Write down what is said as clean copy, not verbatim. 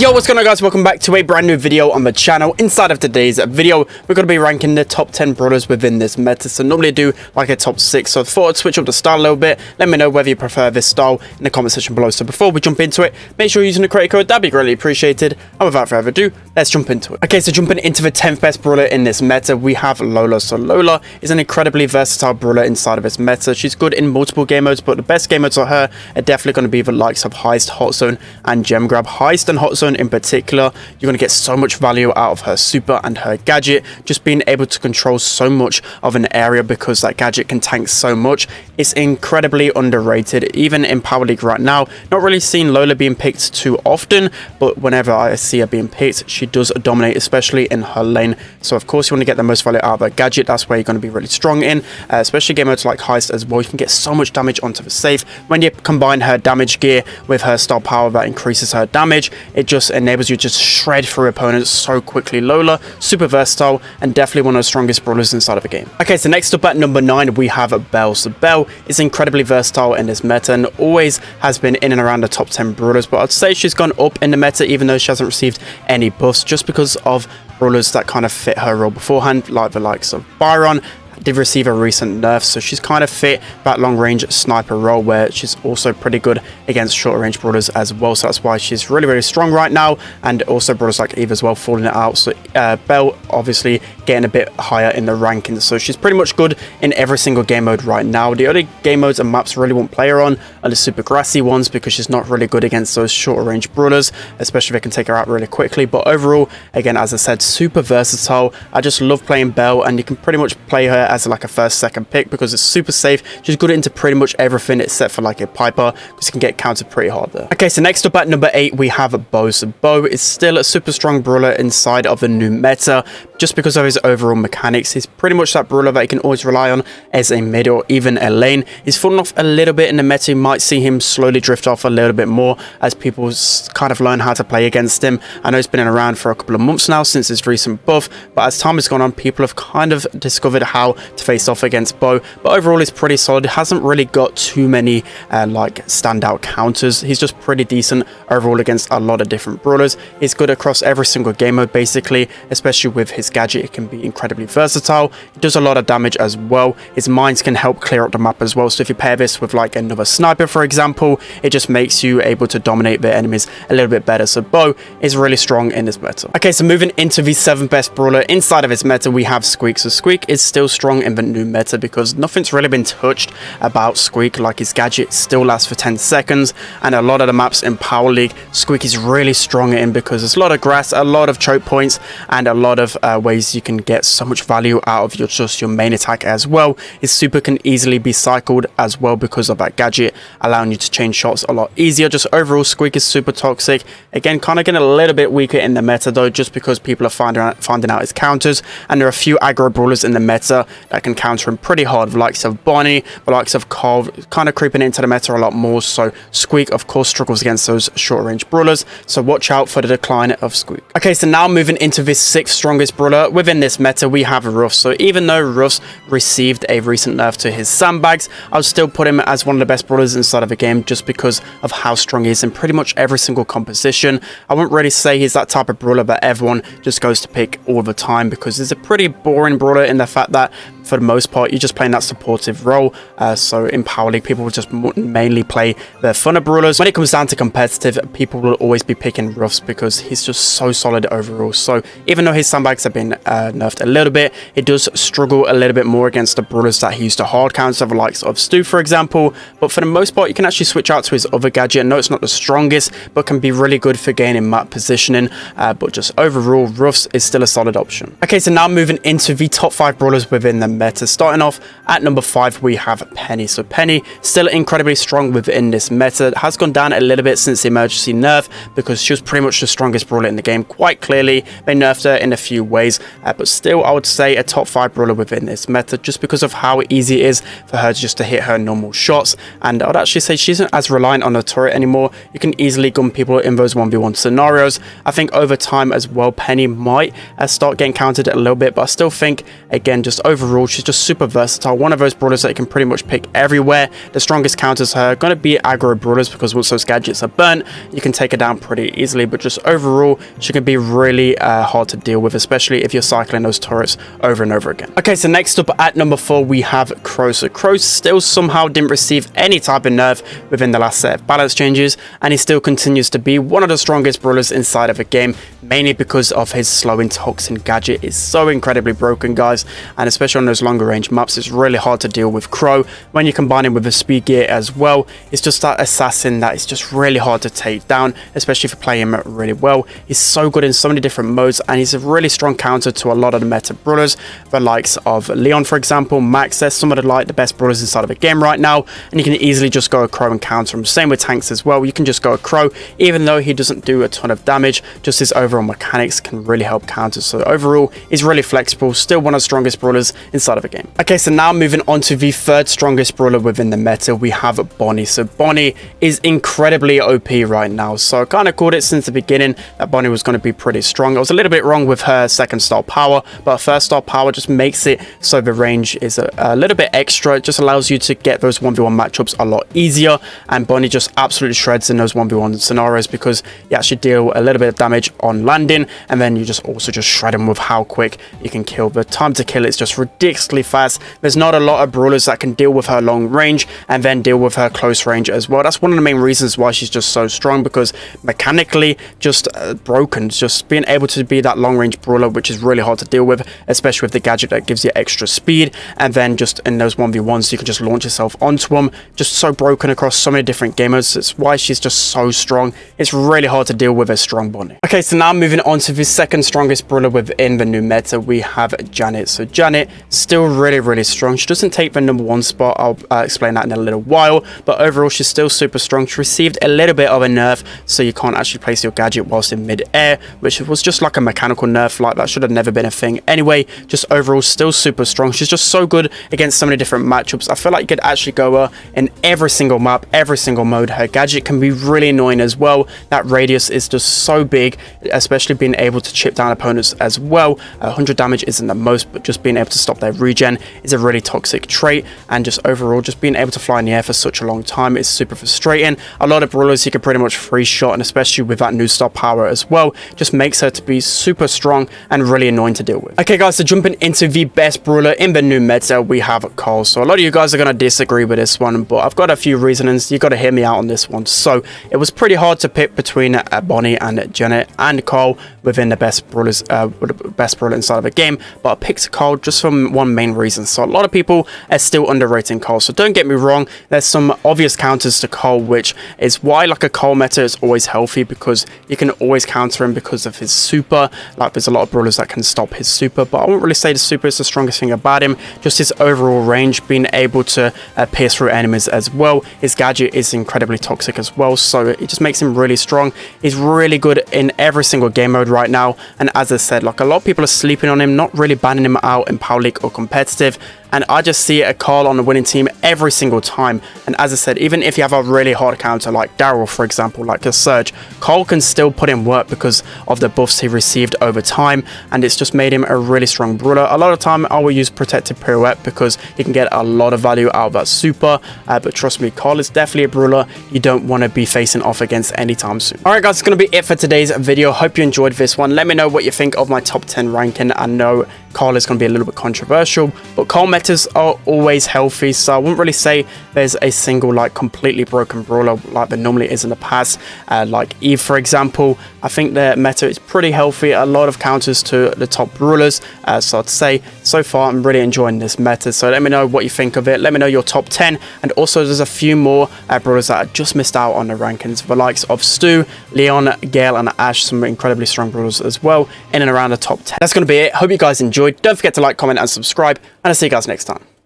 Yo, what's going on, guys? Welcome back to a brand new video on the channel. Inside of today's video, we're going to be ranking the top 10 brawlers within this meta. So normally I do like a top 6, so I thought I'd switch up the style a little bit. Let me know whether you prefer this style in the comment section below. So before we jump into it, make sure you're using the creator code, that'd be greatly appreciated. And without further ado, let's jump into it. Okay, so jumping into the 10th best brawler in this meta, we have Lola. So Lola is an incredibly versatile brawler inside of this meta. She's good in multiple game modes, but the best game modes for her are definitely going to be the likes of Heist, Hot Zone, and Gem Grab. Heist and Hot Zone in particular, you're going to get so much value out of her super and her gadget, just being able to control so much of an area because that gadget can tank so much. It's incredibly underrated, even in Power League right now. Not really seeing Lola being picked too often, but whenever I see her being picked, she does dominate, especially in her lane. So of course you want to get the most value out of her gadget. That's where you're going to be really strong in, especially game modes like Heist as well. You can get so much damage onto the safe. When you combine her damage gear with her star power that increases her damage, it just enables you to just shred through opponents so quickly. Lola, super versatile and definitely one of the strongest brawlers inside of the game. Okay, so next up at number 9 we have Beau. So Beau is incredibly versatile in this meta and always has been in and around the top 10 brawlers, but I'd say she's gone up in the meta even though she hasn't received any buffs, just because of brawlers that kind of fit her role beforehand, like the likes of Byron. Did receive a recent nerf, so she's kind of fit that long range sniper role where she's also pretty good against shorter range brawlers as well. So that's why she's really strong right now, and also brawlers like Eve as well falling it out. So Beau obviously getting a bit higher in the rankings, so she's pretty much good in every single game mode right now. The only game modes and maps really won't play her on are the super grassy ones because she's not really good against those shorter range brawlers, especially if they can take her out really quickly. But overall, again, as I said, super versatile. I just love playing Beau, and you can pretty much play her as like a first, second pick because it's super safe. She's good into pretty much everything except for like a Piper, because you can get countered pretty hard there. Okay, so next up at number 8 we have Beau. So Beau is still a super strong brawler inside of the new meta, just because of his overall mechanics. He's pretty much that brawler that you can always rely on as a mid or even a lane. He's fallen off a little bit in the meta. You might see him slowly drift off a little bit more as people kind of learn how to play against him. I know he's been around for a couple of months now since his recent buff, but as time has gone on, people have kind of discovered how to face off against Beau. But overall he's pretty solid. He hasn't really got too many like standout counters. He's just pretty decent overall against a lot of different brawlers. He's good across every single game mode basically, especially with his gadget. It can be incredibly versatile. He does a lot of damage as well. His mines can help clear up the map as well, so if you pair this with like another sniper for example, it just makes you able to dominate the enemies a little bit better. So Beau is really strong in this meta. Okay, so moving into the 7th best brawler inside of this meta, we have Squeak. So Squeak is still strong in the new meta because nothing's really been touched about Squeak. Like, his gadget still lasts for 10 seconds, and a lot of the maps in Power League Squeak is really strong in because there's a lot of grass, a lot of choke points, and a lot of ways you can get so much value out of your main attack as well. His super can easily be cycled as well because of that gadget, allowing you to change shots a lot easier. Just overall, Squeak is super toxic. Again, kind of getting a little bit weaker in the meta though, just because people are finding out his counters, and there are a few aggro brawlers in the meta that can counter him pretty hard, the likes of Bonnie, the likes of Carl, kind of creeping into the meta a lot more. So Squeak of course struggles against those short range brawlers, so watch out for the decline of Squeak. Okay, so now moving into this 6th strongest brawler within this meta, we have Ruff. So even though Ruff's received a recent nerf to his sandbags, I'll still put him as one of the best brawlers inside of the game just because of how strong he is in pretty much every single composition. I wouldn't really say he's that type of brawler that everyone just goes to pick all the time, because he's a pretty boring brawler in the fact that for the most part you're just playing that supportive role. So in Power League people will just mainly play the funner brawlers. When it comes down to competitive, people will always be picking Ruffs because he's just so solid overall. So even though his sandbags have been nerfed a little bit, it does struggle a little bit more against the brawlers that he used to hard counter, the likes of Stu for example. But for the most part you can actually switch out to his other gadget. I know it's not the strongest, but can be really good for gaining map positioning, but just overall Ruffs is still a solid option. Okay, so now moving into the top 5 brawlers within the meta. Starting off at number 5 we have Penny. So Penny still incredibly strong within this meta. Has gone down a little bit since the emergency nerf because she was pretty much the strongest brawler in the game. Quite clearly they nerfed her in a few ways, but still I would say a top 5 brawler within this meta just because of how easy it is for her just to hit her normal shots. And I'd actually say she isn't as reliant on her turret anymore. You can easily gun people in those 1v1 scenarios. I think over time as well Penny might start getting countered a little bit, but I still think again just overall overall, she's just super versatile. One of those brawlers that you can pretty much pick everywhere. The strongest counters her are going to be aggro brawlers, because once those gadgets are burnt, you can take her down pretty easily. But just overall, she can be really hard to deal with, especially if you're cycling those turrets over and over again. Okay, so next up at number 4, we have Crow. So Crow still somehow didn't receive any type of nerf within the last set of balance changes, and he still continues to be one of the strongest brawlers inside of a game, mainly because of his slowing toxin gadget is so incredibly broken, guys, and especially on those longer range maps, it's really hard to deal with Crow. When you combine him with the speed gear as well, it's just that assassin that is just really hard to take down, especially if you play him really well. He's so good in so many different modes, and he's a really strong counter to a lot of the meta brawlers, the likes of Leon, for example, Max. They're some of the best brawlers inside of a game right now, and you can easily just go a Crow and counter him. Same with tanks as well. You can just go a Crow, even though he doesn't do a ton of damage, just his overall mechanics can really help counter. So overall, he's really flexible, still one of the strongest brawlers inside of a game. Okay, so now moving on to the third strongest brawler within the meta, we have Bonnie. So Bonnie is incredibly OP right now. So I kind of called it since the beginning that Bonnie was going to be pretty strong. I was a little bit wrong with her second star power, but her first star power just makes it so the range is a little bit extra. It just allows you to get those 1v1 matchups a lot easier, and Bonnie just absolutely shreds in those 1v1 scenarios because you actually deal a little bit of damage on landing, and then you just also just shred them with how quick you can kill. The time to kill is just ridiculously fast. There's not a lot of brawlers that can deal with her long range and then deal with her close range as well. That's one of the main reasons why she's just so strong, because mechanically just broken. Just being able to be that long range brawler, which is really hard to deal with, especially with the gadget that gives you extra speed, and then just in those 1v1s you can just launch yourself onto them. Just so broken across so many different game modes. That's why she's just so strong. It's really hard to deal with a strong Bonnie. Okay, so now moving on to the second strongest brawler within the new meta, we have Janet. So Janet still really strong. She doesn't take the number 1 spot. I'll explain that in a little while, but overall she's still super strong. She received a little bit of a nerf, so you can't actually place your gadget whilst in mid-air, which was just like a mechanical nerf. Like, that should have never been a thing anyway. Just overall still super strong. She's just so good against so many different matchups. I feel like you could actually go her in every single map, every single mode. Her gadget can be really annoying as well. That radius is just so big, especially being able to chip down opponents as well. 100 damage isn't the most, but just being able to stop their regen is a really toxic trait, and just overall just being able to fly in the air for such a long time is super frustrating. A lot of brawlers you can pretty much free shot, and especially with that new star power as well, just makes her to be super strong and really annoying to deal with. Okay guys, so jumping into the best brawler in the new meta, we have Cole. So a lot of you guys are going to disagree with this one, but I've got a few reasonings. You got to hear me out on this one. So it was pretty hard to pick between Bonnie and Janet and Cole within the best brawlers, best brawler inside of a game, but I picked Cole just from one main reason. So a lot of people are still underrating Cole. So don't get me wrong, there's some obvious counters to Cole, which is why like a Cole meta is always healthy, because you can always counter him because of his super. Like, there's a lot of brawlers that can stop his super, but I won't really say the super is the strongest thing about him. Just his overall range, being able to pierce through enemies as well. His gadget is incredibly toxic as well, so it just makes him really strong. He's really good in every single game mode right now, and as I said, like, a lot of people are sleeping on him, not really banning him out in Power League or competitive, and I just see a Cole on the winning team every single time. And as I said, even if you have a really hard counter like Daryl, for example, like a Surge, Cole can still put in work because of the buffs he received over time, and it's just made him a really strong brawler. A lot of time I will use Protected Pirouette because you can get a lot of value out of that super, but trust me, Cole is definitely a brawler you don't want to be facing off against anytime soon. Alright guys, it's going to be it for today's video. Hope you enjoyed this one. Let me know what you think of my top 10 ranking. I know Cole is going to be a little bit controversial, but Cole metas are always healthy, so I wouldn't really say there's a single like completely broken brawler like there normally is in the past. Like Eve, for example, I think their meta is pretty healthy, a lot of counters to the top brawlers, so I'd say so far I'm really enjoying this meta. So let me know what you think of it. Let me know your top 10, and also there's a few more brawlers that I just missed out on the rankings, the likes of Stu, Leon, Gale, and Ash, some incredibly strong brawlers as well in and around the top 10. That's going to be it. Hope you guys enjoyed. Don't forget to like, comment, and subscribe, and I'll see you guys next time.